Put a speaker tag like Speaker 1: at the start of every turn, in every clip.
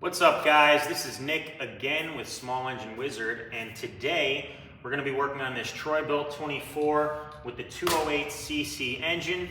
Speaker 1: What's up, guys? This is Nick again with Small Engine Wizard, and today we're going to be working on this Troy Bilt 24 with the 208cc engine.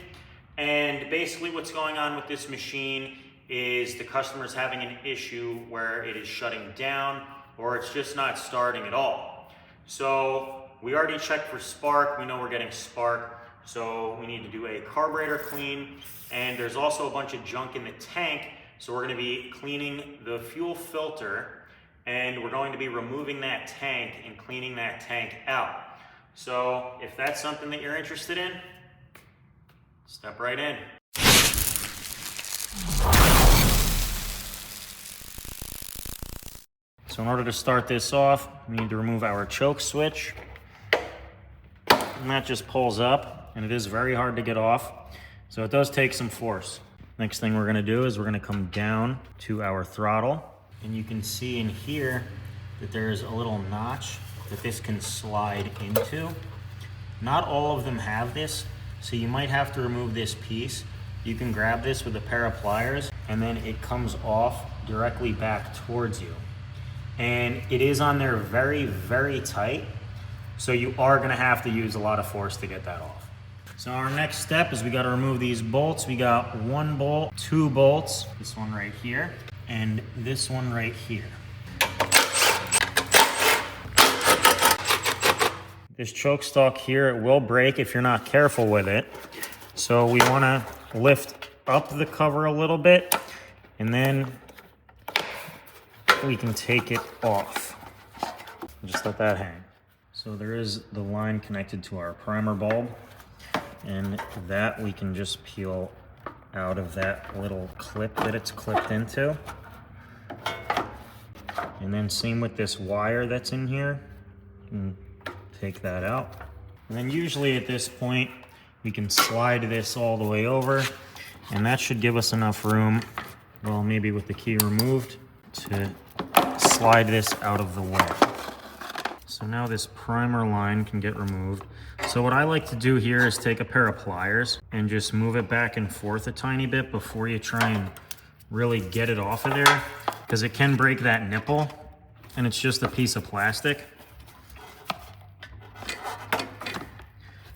Speaker 1: And basically what's going on with this machine is the customer's having an issue where it is shutting down or it's just not starting at all. So we already checked for spark. We know we're getting spark, so we need to do a carburetor clean, and there's also a bunch of junk in the tank. So we're going to be cleaning the fuel filter, and we're going to be removing that tank and cleaning that tank out. So if that's something that you're interested in, step right in. So in order to start this off, we need to remove our choke switch. And that just pulls up, and it is very hard to get off. So it does take some force. Next thing we're gonna do is we're gonna come down to our throttle, and you can see in here that there's a little notch that this can slide into. Not all of them have this, so you might have to remove this piece. You can grab this with a pair of pliers, and then it comes off directly back towards you. And it is on there very, very tight, so you are gonna have to use a lot of force to get that off. So our next step is we got to remove these bolts. We got one bolt, two bolts, this one right here, and this one right here. This choke stalk here, it will break if you're not careful with it. So we want to lift up the cover a little bit, and then we can take it off. Just let that hang. So there is the line connected to our primer bulb, and that we can just peel out of that little clip that it's clipped into. And then same with this wire that's in here, you can take that out. And then usually at this point, we can slide this all the way over, and that should give us enough room, well, maybe with the key removed, to slide this out of the way. So now this primer line can get removed. So what I like to do here is take a pair of pliers and just move it back and forth a tiny bit before you try and really get it off of there, because it can break that nipple, and it's just a piece of plastic.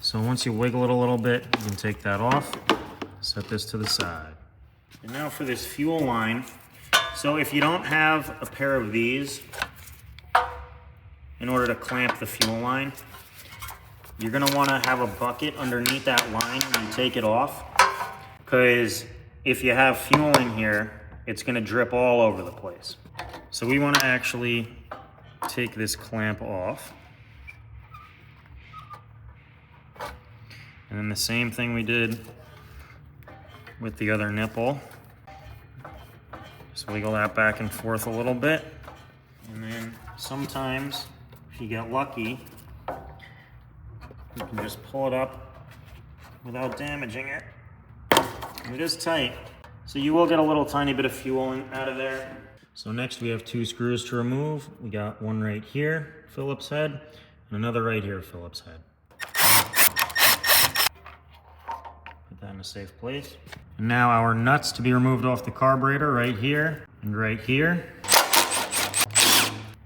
Speaker 1: So once you wiggle it a little bit, you can take that off, set this to the side. And now for this fuel line. So if you don't have a pair of these, in order to clamp the fuel line, you're gonna wanna have a bucket underneath that line when you take it off, because if you have fuel in here, it's gonna drip all over the place. So we wanna actually take this clamp off. And then the same thing we did with the other nipple. Just wiggle that back and forth a little bit. And then sometimes, if you get lucky, you can just pull it up without damaging it. And it is tight, so you will get a little tiny bit of fuel out of there. So next we have two screws to remove. We got one right here, Phillips head, and another right here, Phillips head. Put that in a safe place. And now our nuts to be removed off the carburetor, right here and right here.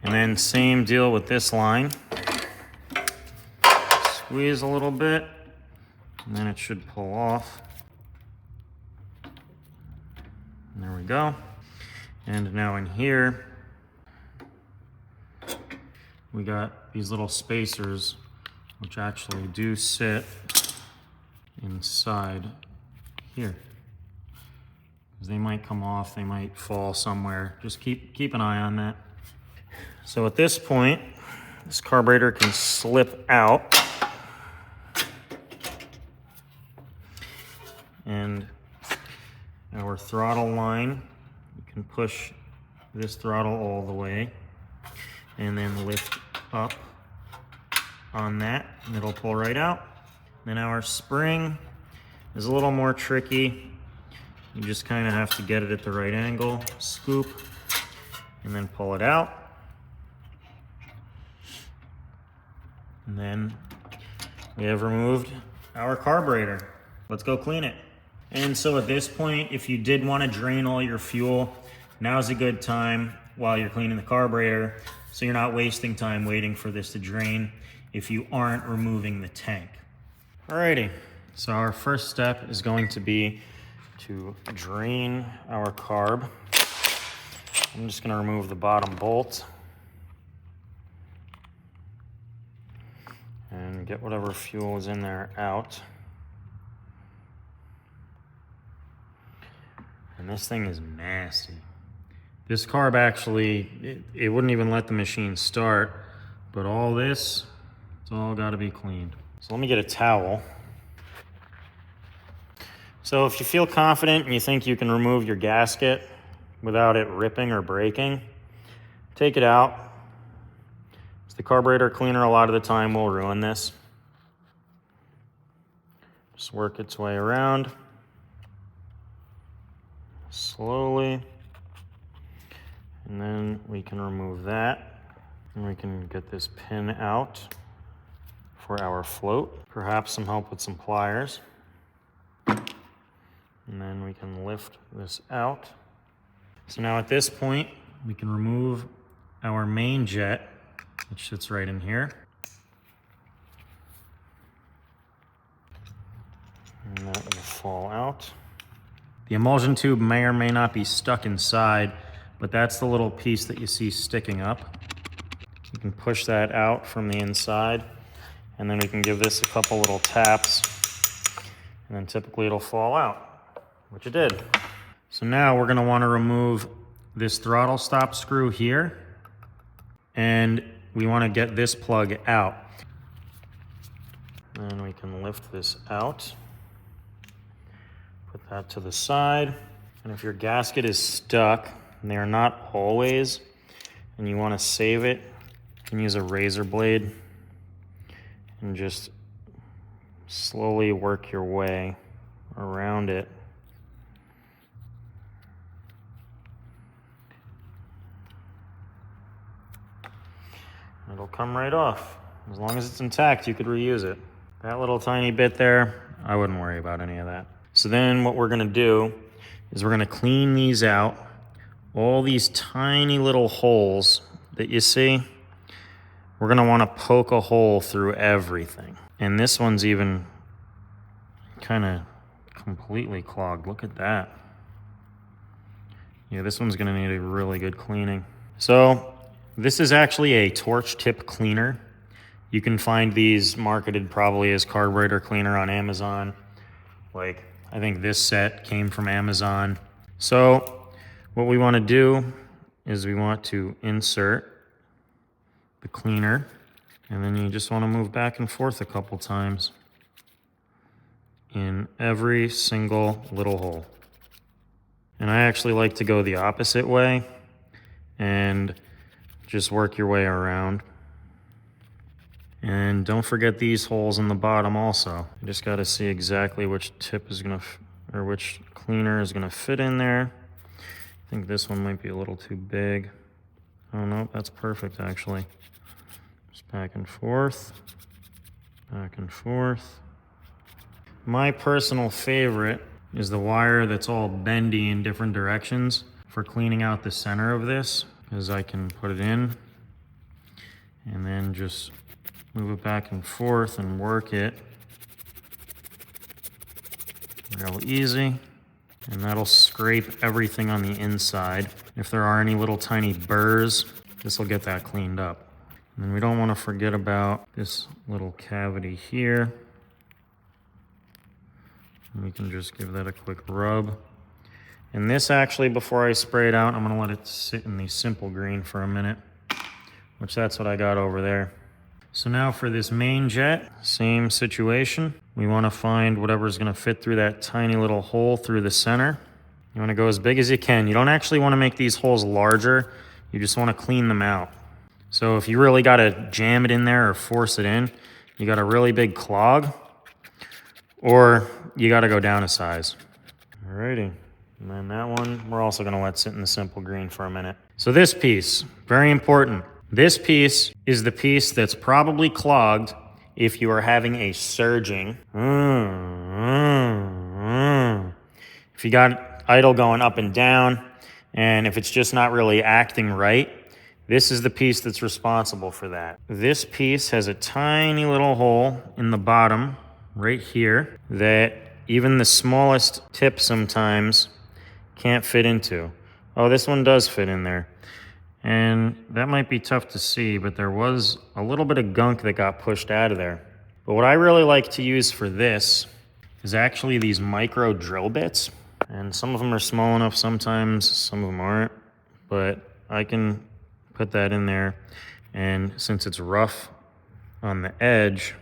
Speaker 1: And then same deal with this line. Squeeze a little bit, and then it should pull off. And there we go. And now in here, we got these little spacers, which actually do sit inside here. Because they might come off, they might fall somewhere. Just keep an eye on that. So at this point, this carburetor can slip out. And our throttle line, you can push this throttle all the way and then lift up on that, and it'll pull right out. Then our spring is a little more tricky. You just kind of have to get it at the right angle, scoop, and then pull it out. And then we have removed our carburetor. Let's go clean it. And so at this point, if you did want to drain all your fuel, now's a good time while you're cleaning the carburetor, so you're not wasting time waiting for this to drain if you aren't removing the tank. Alrighty, so our first step is going to be to drain our carb. I'm just gonna remove the bottom bolt and get whatever fuel is in there out. And this thing is nasty. This carb actually, it wouldn't even let the machine start, but all this, it's all gotta be cleaned. So let me get a towel. So if you feel confident and you think you can remove your gasket without it ripping or breaking, take it out. The carburetor cleaner a lot of the time will ruin this. Just work its way around slowly, and then we can remove that, and we can get this pin out for our float. Perhaps some help with some pliers, and then we can lift this out. So now at this point we can remove our main jet, which sits right in here. And that will fall out. The emulsion tube may or may not be stuck inside, but that's the little piece that you see sticking up. You can push that out from the inside, and then we can give this a couple little taps, and then typically it'll fall out, which it did. So now we're gonna wanna remove this throttle stop screw here, and we want to get this plug out. And we can lift this out. Put that to the side. And if your gasket is stuck, and they are not always, and you want to save it, you can use a razor blade and just slowly work your way around it. It'll come right off. As long as it's intact, you could reuse it. That little tiny bit there, I wouldn't worry about any of that. So then what we're gonna do is we're gonna clean these out. All these tiny little holes that you see, we're gonna wanna poke a hole through everything. And this one's even kind of completely clogged. Look at that. Yeah, this one's gonna need a really good cleaning. So this is actually a torch tip cleaner. You can find these marketed probably as carburetor cleaner on Amazon. Like, I think this set came from Amazon. So what we want to do is we want to insert the cleaner, and then you just want to move back and forth a couple times in every single little hole. And I actually like to go the opposite way and just work your way around. And don't forget these holes in the bottom also. You just got to see exactly which tip is going to, or which cleaner is going to fit in there. I think this one might be a little too big. Oh no, that's perfect actually. Just back and forth, back and forth. My personal favorite is the wire that's all bendy in different directions for cleaning out the center of this, because I can put it in and then just move it back and forth and work it real easy. And that'll scrape everything on the inside. If there are any little tiny burrs, this will get that cleaned up. And then we don't want to forget about this little cavity here. And we can just give that a quick rub. And this actually, before I spray it out, I'm gonna let it sit in the simple green for a minute, which that's what I got over there. So now for this main jet, same situation. We wanna find whatever's gonna fit through that tiny little hole through the center. You wanna go as big as you can. You don't actually wanna make these holes larger, you just wanna clean them out. So if you really gotta jam it in there or force it in, you got a really big clog, or you gotta go down a size. Alrighty. And then that one, we're also gonna let sit in the simple green for a minute. So this piece, very important. This piece is the piece that's probably clogged if you are having a surging. If you got idle going up and down And if it's just not really acting right, this is the piece that's responsible for that. This piece has a tiny little hole in the bottom right here that even the smallest tip sometimes can't fit into. Oh, this one does fit in there. And that might be tough to see, but there was a little bit of gunk that got pushed out of there. But what I really like to use for this is actually these micro drill bits. And some of them are small enough sometimes, some of them aren't. But I can put that in there. And since it's rough on the edge,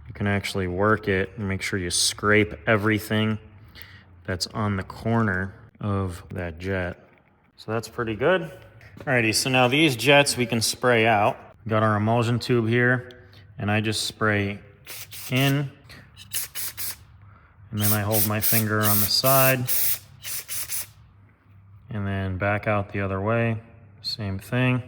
Speaker 1: you can actually work it and make sure you scrape everything that's on the corner of that jet. So that's pretty good. Alrighty, so now these jets we can spray out. Got our emulsion tube here, and I just spray in, and then I hold my finger on the side, and then back out the other way, same thing.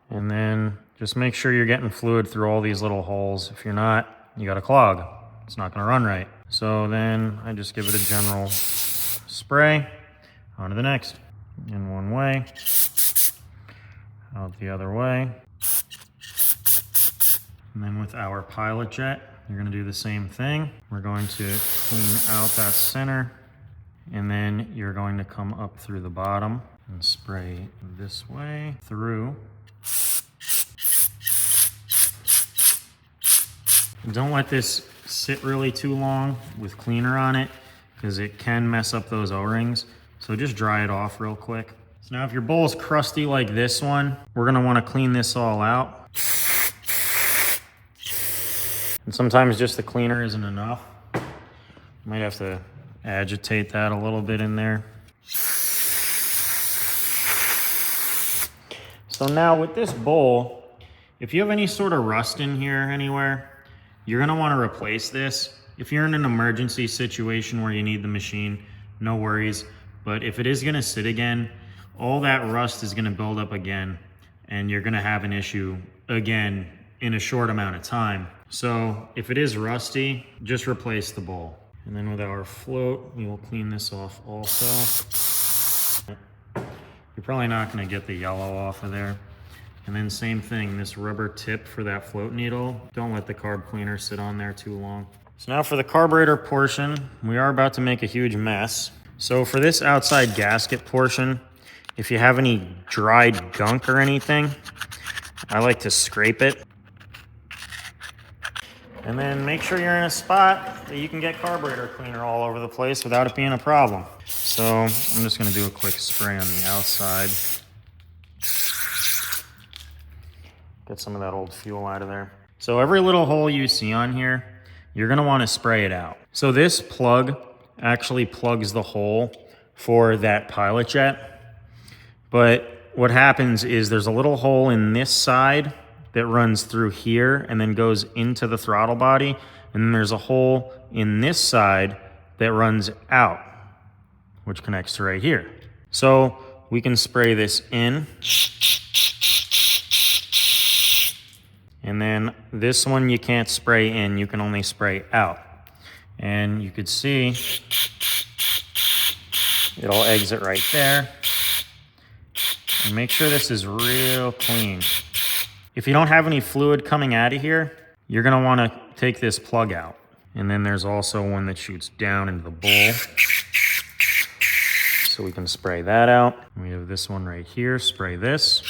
Speaker 1: And then just make sure you're getting fluid through all these little holes. If you're not, you got a clog. It's not gonna run right. So then I just give it a general spray. On to the next. In one way, out the other way. And then with our pilot jet, you're gonna do the same thing. We're going to clean out that center, and then you're going to come up through the bottom and spray this way through. Don't let this sit really too long with cleaner on it, because it can mess up those O-rings. So just dry it off real quick. So now if your bowl is crusty like this one, we're gonna wanna clean this all out. And sometimes just the cleaner isn't enough. Might have to agitate that a little bit in there. So now with this bowl, if you have any sort of rust in here anywhere, you're gonna wanna replace this. If you're in an emergency situation where you need the machine, no worries. But if it is gonna sit again, all that rust is gonna build up again, and you're gonna have an issue again in a short amount of time. So if it is rusty, just replace the bowl. And then with our float, we will clean this off also. You're probably not gonna get the yellow off of there. And then same thing, this rubber tip for that float needle, don't let the carb cleaner sit on there too long. So now for the carburetor portion, we are about to make a huge mess. So for this outside gasket portion, if you have any dried gunk or anything, I like to scrape it. And then make sure you're in a spot that you can get carburetor cleaner all over the place without it being a problem. So I'm just gonna do a quick spray on the outside. Get some of that old fuel out of there. So every little hole you see on here, you're gonna wanna spray it out. So this plug actually plugs the hole for that pilot jet. But what happens is there's a little hole in this side that runs through here and then goes into the throttle body. And then there's a hole in this side that runs out, which connects to right here. So we can spray this in. And then this one you can't spray in, you can only spray out. And you could see it'll exit right there. And make sure this is real clean. If you don't have any fluid coming out of here, you're gonna wanna take this plug out. And then there's also one that shoots down into the bowl. So we can spray that out. We have this one right here, spray this.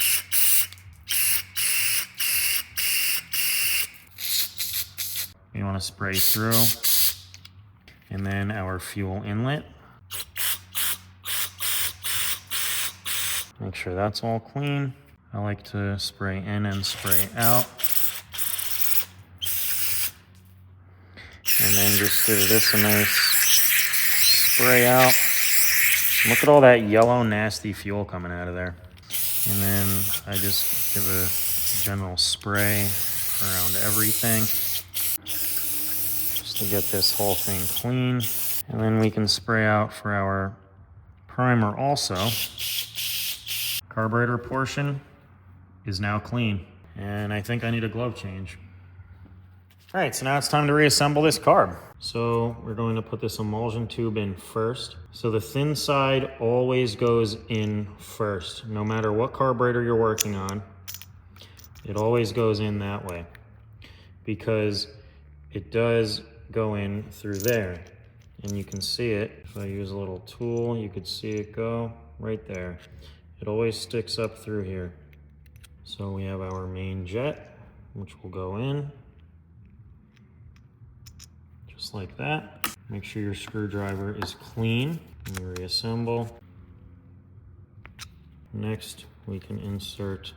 Speaker 1: You want to spray through. And then our fuel inlet. Make sure that's all clean. I like to spray in and spray out. And then just give this a nice spray out. Look at all that yellow, nasty fuel coming out of there. And then I just give a general spray around everything, to get this whole thing clean. And then we can spray out for our primer also. Carburetor portion is now clean. And I think I need a glove change. All right, so now it's time to reassemble this carb. So we're going to put this emulsion tube in first. So the thin side always goes in first, no matter what carburetor you're working on. It always goes in that way because it does go in through there. And you can see it. If I use a little tool, you could see it go right there. It always sticks up through here. So we have our main jet, which will go in. Just like that. Make sure your screwdriver is clean and you reassemble. Next, we can insert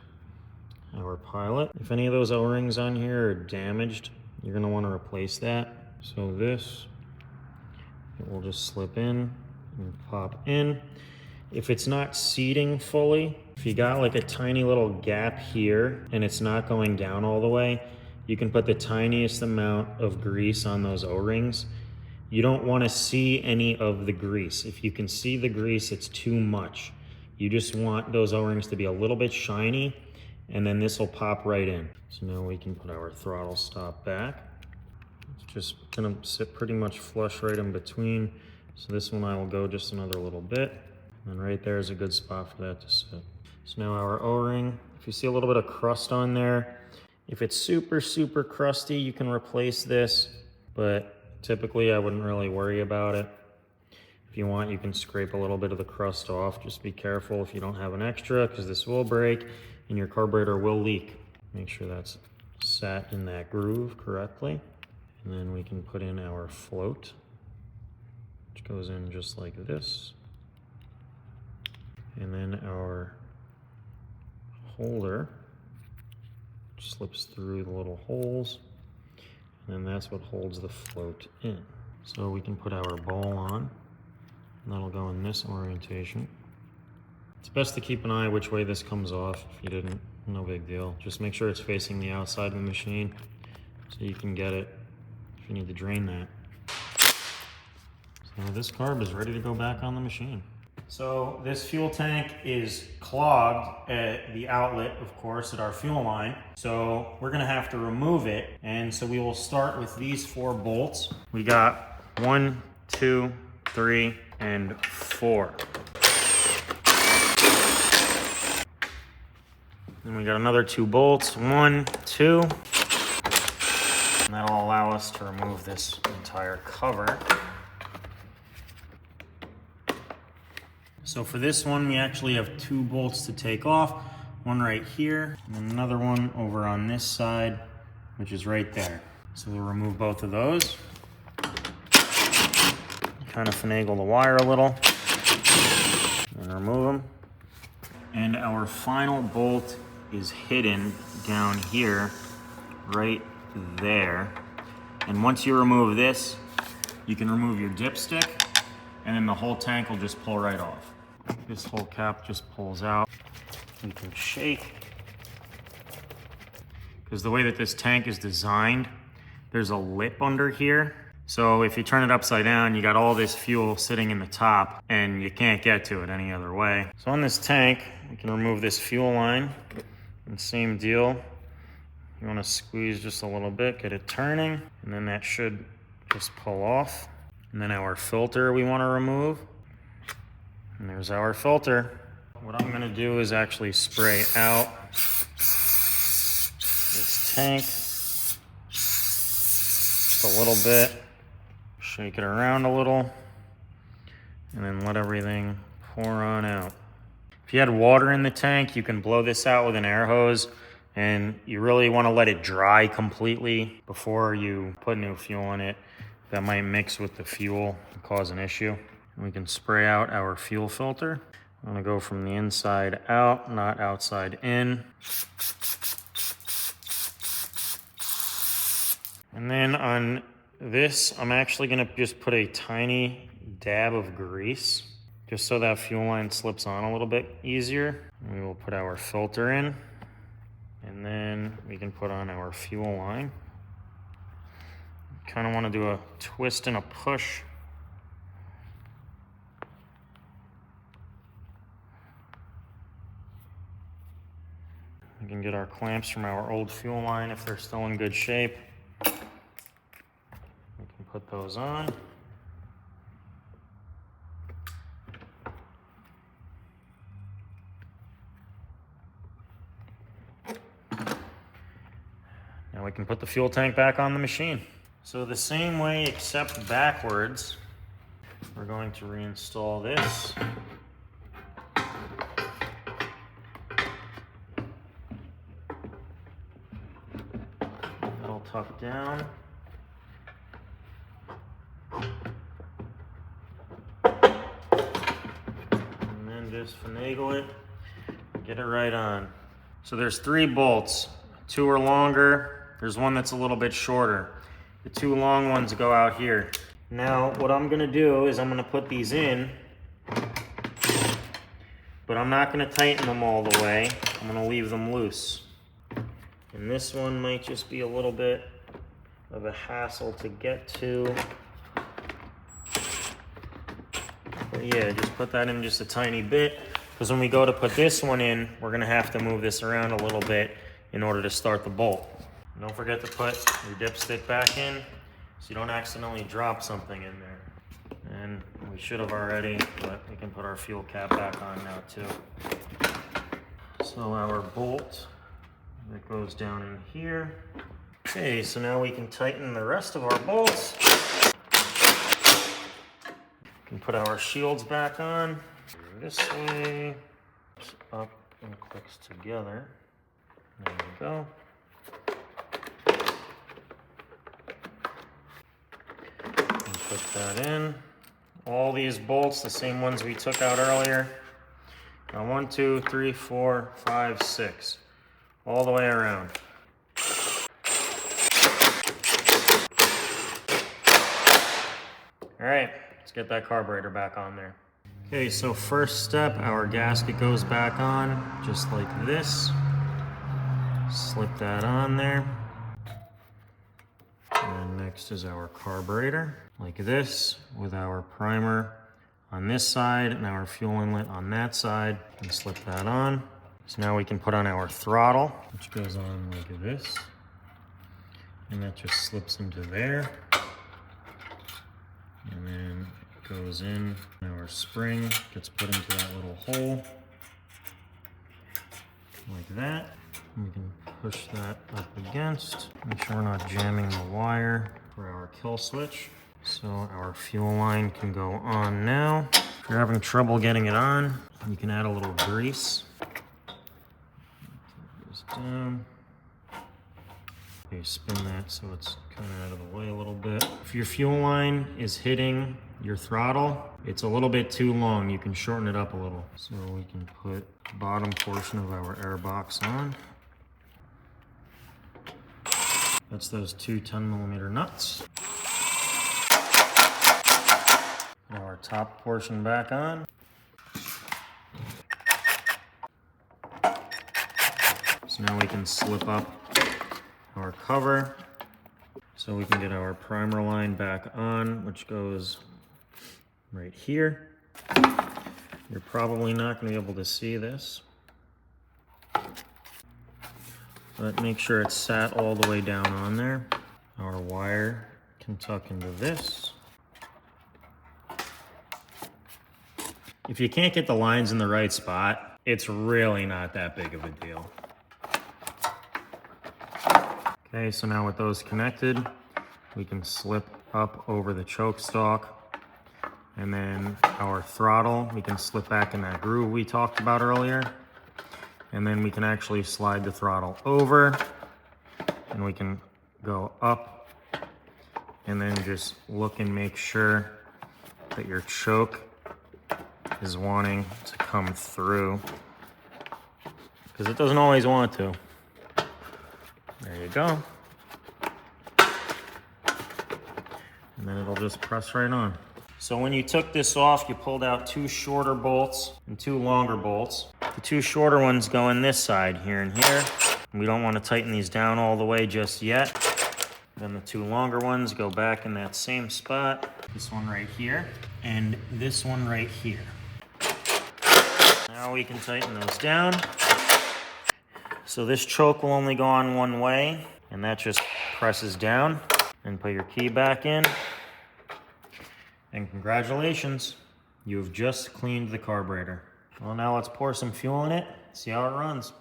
Speaker 1: our pilot. If any of those O-rings on here are damaged, you're gonna wanna replace that. So this, it will just slip in and pop in. If it's not seating fully, if you got like a tiny little gap here and it's not going down all the way, you can put the tiniest amount of grease on those O-rings. You don't want to see any of the grease. If you can see the grease, it's too much. You just want those O-rings to be a little bit shiny, and then this will pop right in. So now we can put our throttle stop back. It's just gonna sit pretty much flush right in between. So this one I will go just another little bit. And right there is a good spot for that to sit. So now our O-ring, if you see a little bit of crust on there, if it's super, super crusty, you can replace this, but typically I wouldn't really worry about it. If you want, you can scrape a little bit of the crust off. Just be careful if you don't have an extra, because this will break and your carburetor will leak. Make sure that's sat in that groove correctly. And then we can put in our float, which goes in just like this. And then our holder slips through the little holes, and then that's what holds the float in. So we can put our bowl on, and that'll go in this orientation. It's best to keep an eye which way this comes off. If you didn't, no big deal. Just make sure it's facing the outside of the machine so you can get it if you need to drain that. So this carb is ready to go back on the machine. So this fuel tank is clogged at the outlet, of course, at our fuel line. So we're gonna have to remove it. And so we will start with these 4 bolts. We got 1, 2, 3, and 4. And we got another 2 bolts, 1, 2. And that'll allow us to remove this entire cover. So for this one, we actually have 2 bolts to take off. One right here, and another one over on this side, which is right there. So we'll remove both of those. Kind of finagle the wire a little, and remove them. And our final bolt is hidden down here, right there. And once you remove this, you can remove your dipstick, and then the whole tank will just pull right off. This whole cap just pulls out. You can shake. Because the way that this tank is designed, there's a lip under here. So if you turn it upside down, you got all this fuel sitting in the top and you can't get to it any other way. So on this tank, we can remove this fuel line. And same deal. You want to squeeze just a little bit, get it turning, and then that should just pull off. And then our filter we want to remove. And there's our filter. What I'm gonna do is actually spray out this tank just a little bit, shake it around a little, and then let everything pour on out. If you had water in the tank, you can blow this out with an air hose, and you really wanna let it dry completely before you put new fuel in it. That might mix with the fuel and cause an issue. We can spray out our fuel filter. I'm gonna go from the inside out, not outside in. And then on this, I'm actually gonna just put a tiny dab of grease, just so that fuel line slips on a little bit easier. We will put our filter in, and then we can put on our fuel line. Kind of want to do a twist and a push. We can get our clamps from our old fuel line if they're still in good shape. goes on. Now we can put the fuel tank back on the machine. So the same way except backwards, we're going to reinstall this. That'll tuck down. And then just finagle it, get it right on. So there's 3 bolts. 2 are longer. There's one that's a little bit shorter. The 2 long ones go out here. Now, what I'm gonna do is I'm gonna put these in, but I'm not gonna tighten them all the way. I'm gonna leave them loose. And this one might just be a little bit of a hassle to get to. But yeah, just put that in just a tiny bit, because when we go to put this one in, we're gonna have to move this around a little bit in order to start the bolt. And don't forget to put your dipstick back in so you don't accidentally drop something in there. And we should have already, but we can put our fuel cap back on now too. So our bolt that goes down in here. Okay, so now we can tighten the rest of our bolts. We can put our shields back on this way, up and clicks together. There we go. And put that in. All these bolts, the same ones we took out earlier. Now 1, 2, 3, 4, 5, 6. All the way around. All right, let's get that carburetor back on there. Okay, so first step, our gasket goes back on, just like this. Slip that on there. And next is our carburetor, like this, with our primer on this side and our fuel inlet on that side, and slip that on. So now we can put on our throttle, which goes on like this. And that just slips into there. And then it goes in, our spring gets put into that little hole, like that. And we can push that up against, make sure we're not jamming the wire for our kill switch. So our fuel line can go on now. If you're having trouble getting it on, you can add a little grease. Take this down. Okay, spin that so it's kind of out of the way a little bit. If your fuel line is hitting your throttle, it's a little bit too long. You can shorten it up a little. So we can put the bottom portion of our air box on. That's those 2 10mm nuts. Now our top portion back on. So now we can slip up our cover so we can get our primer line back on, which goes right here. You're probably not going to be able to see this, but make sure it's sat all the way down on there. Our wire can tuck into this. If you can't get the lines in the right spot, it's really not that big of a deal. Okay, so now with those connected, we can slip up over the choke stalk, and then our throttle, we can slip back in that groove we talked about earlier, and then we can actually slide the throttle over, and we can go up, and then just look and make sure that your choke is wanting to come through, because it doesn't always want to. There you go. And then it'll just press right on. So when you took this off, you pulled out 2 shorter bolts and 2 longer bolts. The 2 shorter ones go in this side, here and here. We don't want to tighten these down all the way just yet. Then the 2 longer ones go back in that same spot. This one right here, and this one right here. Now we can tighten those down. So this choke will only go on one way, and that just presses down. And put your key back in. And congratulations, you've just cleaned the carburetor. Well, now let's pour some fuel in it, see how it runs.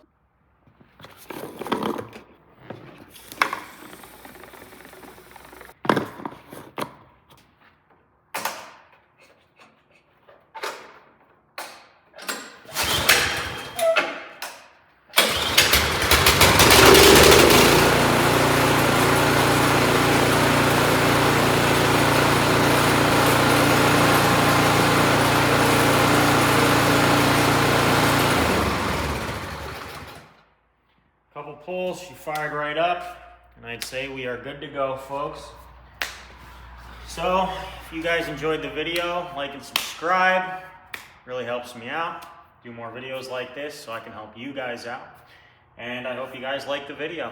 Speaker 1: Couple pulls, she fired right up, and I'd say we are good to go, folks. So, if you guys enjoyed the video, like and subscribe. Really helps me out. Do more videos like this so I can help you guys out. And I hope you guys like the video.